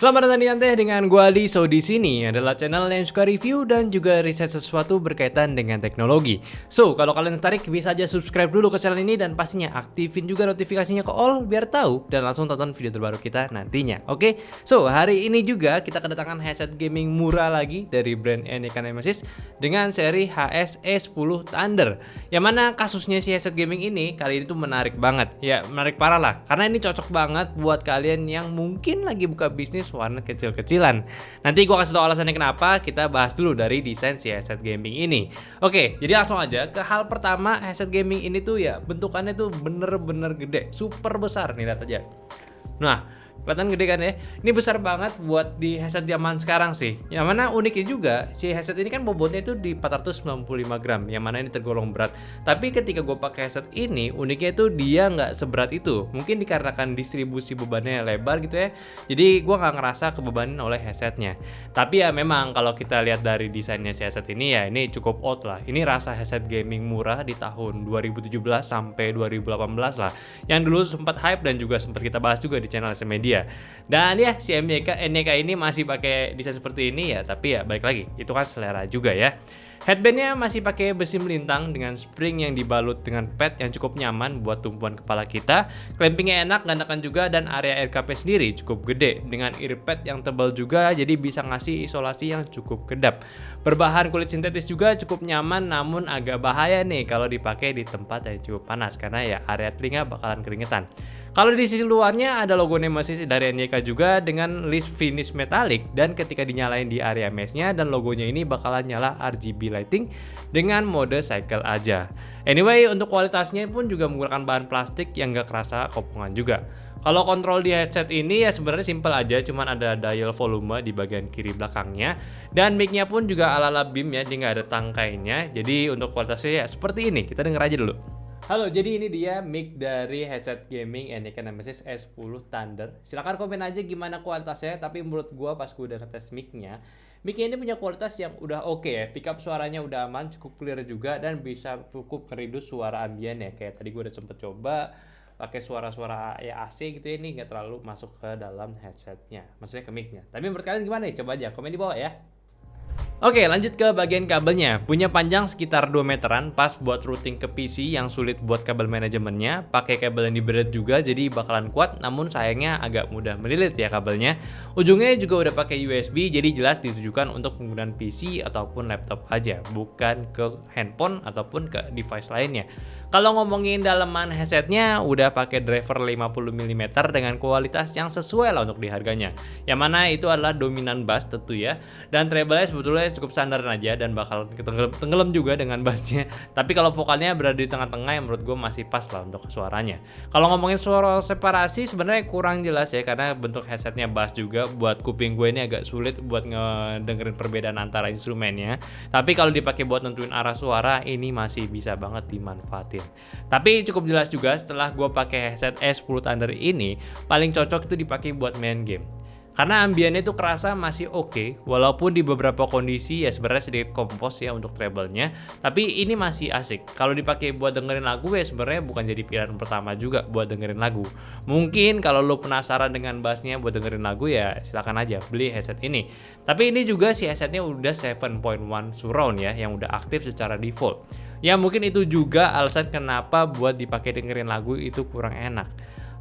Selamat datang di Anteh dengan gua Ali. So di sini adalah channel yang suka review dan juga riset sesuatu berkaitan dengan teknologi. So kalau kalian tertarik bisa aja subscribe dulu ke channel ini dan pastinya aktifin juga notifikasinya ke all biar tahu dan langsung tonton video terbaru kita nantinya. Oke? So hari ini juga kita kedatangan headset gaming murah lagi dari brand NEK Nemesis dengan seri HS-E10 Thunder. Yang mana kasusnya si headset gaming ini kali ini tuh menarik banget. Ya menarik parah lah karena ini cocok banget buat kalian yang mungkin lagi buka bisnis warnet kecil-kecilan. Nanti gua kasih tau alasannya kenapa. Kita bahas dulu dari desain si headset gaming ini. Oke, jadi langsung aja ke hal pertama. Headset gaming ini tuh ya bentukannya tuh bener-bener gede, super besar nih, lihat aja. Nah, kelihatan gede kan ya? Ini besar banget buat di headset zaman sekarang sih. Yang mana uniknya juga, si headset ini kan bobotnya itu di 495 gram, yang mana ini tergolong berat. Tapi ketika gue pakai headset ini, uniknya itu dia nggak seberat itu. Mungkin dikarenakan distribusi bebannya lebar gitu ya. Jadi gue nggak ngerasa kebebanan oleh headsetnya. Tapi ya memang kalau kita lihat dari desainnya si headset ini ya ini cukup out lah. Ini rasa headset gaming murah di tahun 2017 sampai 2018 lah. Yang dulu sempat hype dan juga sempat kita bahas juga di channel SM Media. Dan ya si NEK ini masih pakai desain seperti ini ya, tapi ya balik lagi itu kan selera juga ya. Headbandnya masih pakai besi melintang dengan spring yang dibalut dengan pad yang cukup nyaman buat tumpuan kepala kita. Clampingnya enak, gandakan juga, dan area RKP sendiri cukup gede dengan ear pad yang tebal juga, jadi bisa ngasih isolasi yang cukup kedap. Berbahan kulit sintetis juga cukup nyaman, namun agak bahaya nih kalau dipakai di tempat yang cukup panas karena ya area telinga bakalan keringetan. Kalau di sisi luarnya ada logo Nemesis dari NEK juga dengan list finish metalik, dan ketika dinyalain di area meshnya dan logonya ini bakalan nyala RGB lighting dengan mode cycle aja. Anyway, untuk kualitasnya pun juga menggunakan bahan plastik yang gak kerasa kopungan juga. Kalau kontrol di headset ini ya sebenarnya simpel aja, cuman ada dial volume di bagian kiri belakangnya, dan mic-nya pun juga ala-ala BIM ya, dia nggak ada tangkainya. Jadi untuk kualitasnya ya seperti ini, kita denger aja dulu. Halo, jadi ini dia mic dari headset gaming NEK Nemesis S10 Thunder. Silahkan komen aja gimana kualitasnya, tapi menurut gua pas gua udah ngetes mic-nya ini punya kualitas yang udah oke ya. Pickup suaranya udah aman, cukup clear juga, dan bisa cukup ngereduce suara ambien ya. Kayak tadi gua udah sempet coba pakai suara-suara ya AC gitu ya, ini nggak terlalu masuk ke dalam headsetnya, maksudnya ke mic-nya. Tapi menurut kalian gimana nih? Coba aja komen di bawah ya. Oke, lanjut ke bagian kabelnya. Punya panjang sekitar 2 meteran, pas buat routing ke PC yang sulit buat kabel manajemennya. Pakai kabel yang diberat juga, jadi bakalan kuat, namun sayangnya agak mudah melilit ya kabelnya. Ujungnya juga udah pakai USB, jadi jelas ditujukan untuk penggunaan PC ataupun laptop aja, bukan ke handphone ataupun ke device lainnya. Kalau ngomongin daleman headsetnya, udah pakai driver 50 mm dengan kualitas yang sesuai lah untuk di harganya. Yang mana itu adalah dominan bass tentu ya. Dan treble-nya sebetulnya cukup standar aja dan bakal tenggelam juga dengan bassnya. Tapi kalau vokalnya berada di tengah-tengah yang menurut gue masih pas lah untuk suaranya. Kalau ngomongin suara separasi sebenarnya kurang jelas ya, karena bentuk headsetnya bass juga, buat kuping gue ini agak sulit buat ngedengerin perbedaan antara instrumennya. Tapi kalau dipakai buat nentuin arah suara, ini masih bisa banget dimanfaatin. Tapi cukup jelas juga setelah gue pakai headset S10 Thunder ini, paling cocok itu dipakai buat main game. Karena ambiennya itu kerasa masih oke, walaupun di beberapa kondisi ya sebenarnya sedikit kompos ya untuk treble-nya, tapi ini masih asik. Kalau dipakai buat dengerin lagu ya sebenarnya bukan jadi pilihan pertama juga buat dengerin lagu. Mungkin kalau lo penasaran dengan bassnya buat dengerin lagu ya silakan aja beli headset ini. Tapi ini juga si headsetnya udah 7.1 surround ya, yang udah aktif secara default. Ya mungkin itu juga alasan kenapa buat dipakai dengerin lagu itu kurang enak.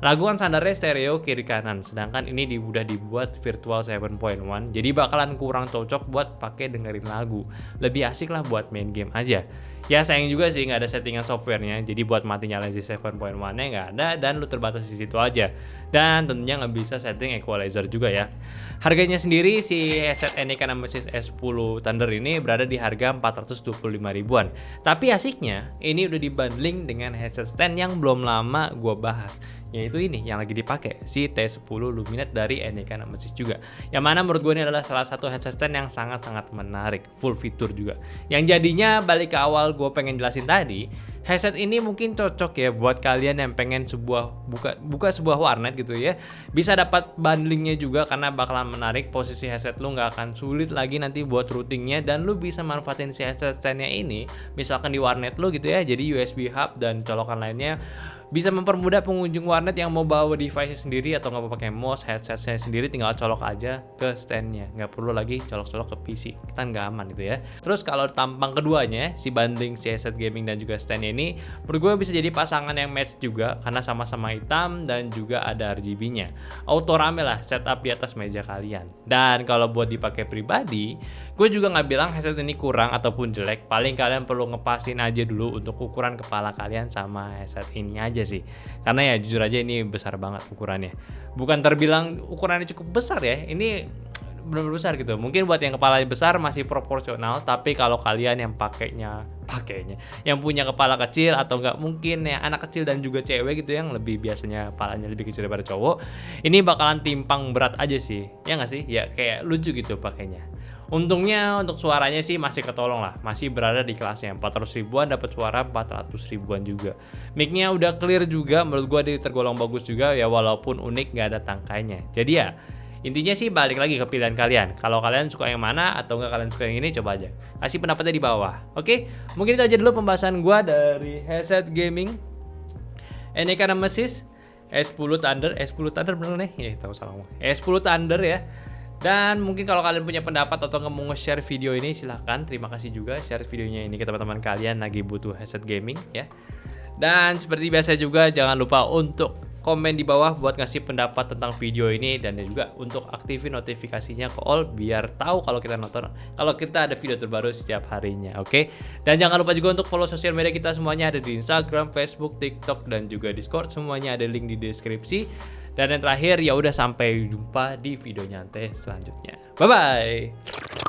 Lagu kan standarnya stereo kiri kanan, sedangkan ini udah dibuat virtual 7.1, jadi bakalan kurang cocok buat pakai dengerin lagu. Lebih asik lah buat main game aja. Ya sayang juga sih nggak ada settingan softwarenya, jadi buat mati nyalain si 7.1-nya nggak ada dan lu terbatas di situ aja. Dan tentunya nggak bisa setting equalizer juga ya. Harganya sendiri si headset NEK Nemesis S10 Thunder ini berada di harga 425 ribuan. Tapi asiknya ini udah dibundling dengan headset stand yang belum lama gua bahas, yaitu ini yang lagi dipakai, si T10 Luminet dari NEK Nemesis juga. Yang mana menurut gue ini adalah salah satu headset stand yang sangat-sangat menarik, full fitur juga. Yang jadinya balik ke awal gue pengen jelasin tadi, headset ini mungkin cocok ya buat kalian yang pengen buka sebuah warnet gitu ya. Bisa dapat bundlingnya juga karena bakalan menarik, posisi headset lu nggak akan sulit lagi nanti buat routingnya, dan lu bisa manfaatin si headset standnya ini misalkan di warnet lu gitu ya, jadi USB hub dan colokan lainnya Bisa mempermudah pengunjung warnet yang mau bawa device sendiri atau nggak mau pakai mouse, headsetnya sendiri tinggal colok aja ke standnya, nggak perlu lagi colok-colok ke PC, kan nggak aman gitu ya. Terus kalau tampang keduanya, si bundling si headset gaming dan juga standnya ini, menurut gue bisa jadi pasangan yang match juga karena sama-sama hitam dan juga ada RGB-nya. Auto rame lah setup di atas meja kalian. Dan kalau buat dipakai pribadi, gue juga nggak bilang headset ini kurang ataupun jelek. Paling kalian perlu ngepasin aja dulu untuk ukuran kepala kalian sama headset ini aja sih. Karena ya jujur aja ini besar banget ukurannya. Bukan terbilang ukurannya cukup besar ya. Ini benar-benar besar gitu. Mungkin buat yang kepala besar masih proporsional, tapi kalau kalian yang pakainya yang punya kepala kecil atau enggak mungkin ya anak kecil dan juga cewek gitu yang lebih biasanya kepalanya lebih kecil daripada cowok, ini bakalan timpang berat aja sih. Ya nggak sih? Ya kayak lucu gitu pakainya. Untungnya untuk suaranya sih masih ketolong lah, masih berada di kelasnya 400 ribuan dapat suara 400 ribuan juga. Mic-nya udah clear juga, menurut gua dia tergolong bagus juga ya walaupun unik nggak ada tangkainya. Jadi ya intinya sih balik lagi ke pilihan kalian. Kalau kalian suka yang mana atau nggak kalian suka yang ini, coba aja kasih pendapatnya di bawah. Oke, mungkin itu aja dulu pembahasan gua dari headset gaming NEK Nemesis S10 Thunder bener nih? Ya tahu salah ngomong. S10 Thunder ya. Dan mungkin kalau kalian punya pendapat atau nggak mau nge-share video ini, silahkan. Terima kasih juga share videonya ini ke teman-teman kalian lagi butuh headset gaming ya. Dan seperti biasa juga jangan lupa untuk komen di bawah buat ngasih pendapat tentang video ini dan juga untuk aktifin notifikasinya ke all biar tahu kalau kita ada video terbaru setiap harinya, oke? Dan jangan lupa juga untuk follow sosial media kita semuanya ada di Instagram, Facebook, TikTok dan juga Discord, semuanya ada link di deskripsi. Dan yang terakhir ya udah sampai jumpa di video nyantai selanjutnya. Bye bye.